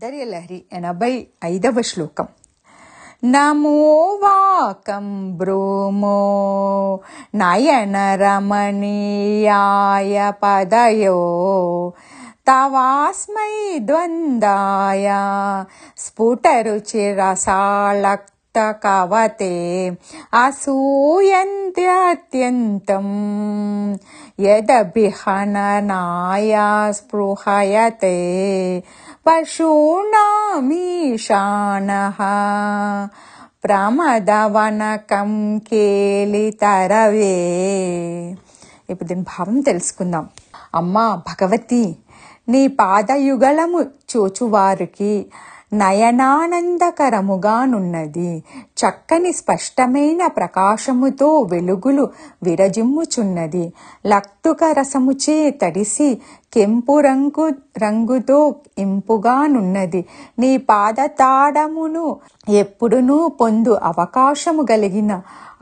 సౌందర్యలహరి 85వ శ్లోకం. నమో వాకం బ్రూమో నయన రమణీయాయ పదయో తవాస్మై ద్వందాయ స్ఫుటరుచిరసాళక్త కవతే అసూయంత్యత్యంతం యదభిహననాయ స్పృహయతే పశూనామీశానః ప్రమదవనకం కేలితరవే. ఇప్పుడు దీని భావం తెలుసుకుందాం. అమ్మా భగవతి, నీ పాదయుగళము చూచువారికి నయనానందకరముగానున్నది. చక్కని స్పష్టమైన ప్రకాశముతో వెలుగులు విరజిమ్ముచున్నది. లక్తుక రసముచే తడిసి కెంపు రంగుతో ఇంపుగానున్నది. నీ పాదతాడమును ఎప్పుడునూ పొందు అవకాశము కలిగిన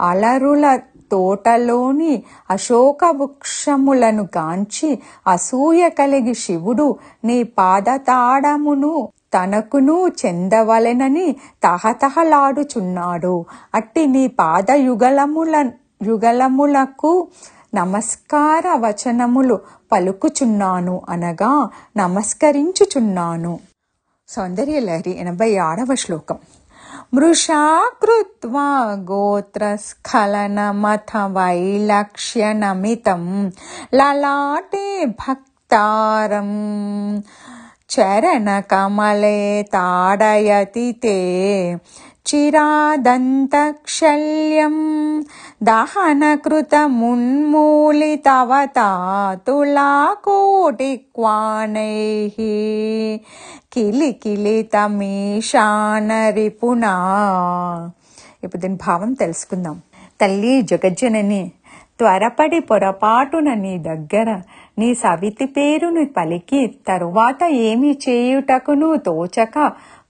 అలరుల తోటలోని అశోక వృక్షములను గాంచి అసూయ కలిగి శివుడు నీ పాదతాడమును తనకును చెందవలెనని తహతహలాడుచున్నాడు. అట్టి నీ యుగలములకు నమస్కార వచనములు పలుకుచున్నాను అనగా నమస్కరించుచున్నాను. సౌందర్యలహరి 86వ శ్లోకం. మృషా కృత్వా గోత్రస్ఖలనమథ వైలక్ష్యనమితం లలాటే భక్తారం చరణకమలే తాడయతి తే చిరాదంతక్షల్యం దహనకృతమున్మూలితవతా తులాకోటిక్వాణైః కిలికిలితమీశానరిపునా. ఇప్పుడు దీని భావం తెలుసుకుందాం. తల్లి జగజ్జనని, త్వరపడి పొరపాటున నీ దగ్గర నీ సవితి పేరును పలికి తరువాత ఏమి చేయుటకును తోచక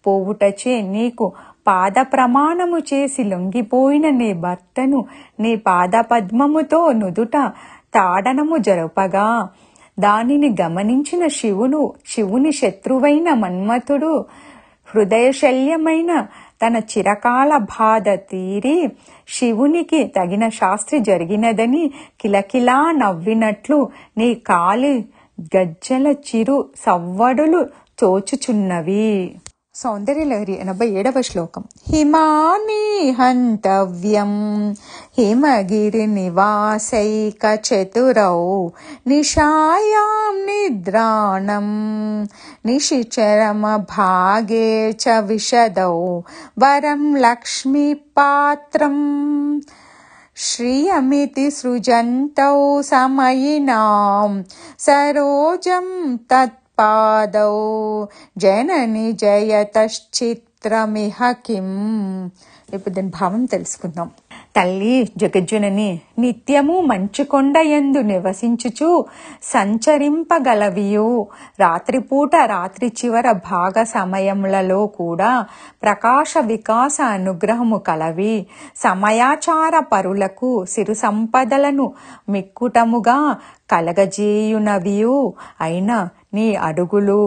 పోవుటచే నీకు పాద ప్రమాణము చేసి లొంగిపోయిన నీ భర్తను నీ పాద పద్మముతో నుదుట తాడనము జరుపగా దానిని గమనించిన శివుని శత్రువైన మన్మథుడు హృదయశల్యమైన తన చిరకాల బాధ తీరి శివునికి తగిన శాస్త్రి జరిగినదని కిలకిలా నవ్వినట్లు నీ కాలి గజ్జల చిరు సవ్వడులు తోచుచున్నవి. సౌందర్యలహరి 87వ శ్లోకం. హిమాని హంతవ్యం హిమగిరి నివాసైక చతురౌ నిశాయాం నిద్రాణం నిశిచరమ భాగే చ విశదౌ వరం లక్ష్మీ పాత్రం శ్రియమితి సృజంతౌ సమయినాం సరోజం తత్పాదౌ జనని జయతశ్చిత్రమిహ కిం. ఇప్పుడు దీని భావం తెలుసుకుందాం. తల్లి జగజ్జనని, నిత్యము మంచుకొండ యందు నివసించుచు సంచరింపగలవియు రాత్రిపూట రాత్రి చివర భాగ సమయములలో కూడా ప్రకాశ వికాస అనుగ్రహము కలవి సమయాచార పరులకు సిరు సంపదలను మిక్కుటముగా కలగజేయునవియు అయిన నీ అడుగులు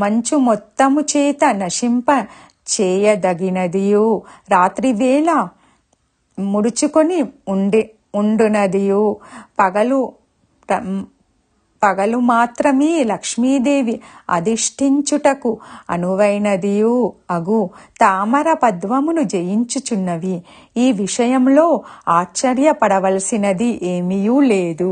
మంచు మొత్తము చేత నశింప చేయదగినదియు రాత్రివేళ ముడుచుకొని ఉండునదియు పగలు మాత్రమే లక్ష్మీదేవి అధిష్ఠించుటకు అనువైనదియు అగు తామర పద్మమును జయించుచున్నవి. ఈ విషయంలో ఆశ్చర్యపడవలసినది ఏమీయూ లేదు.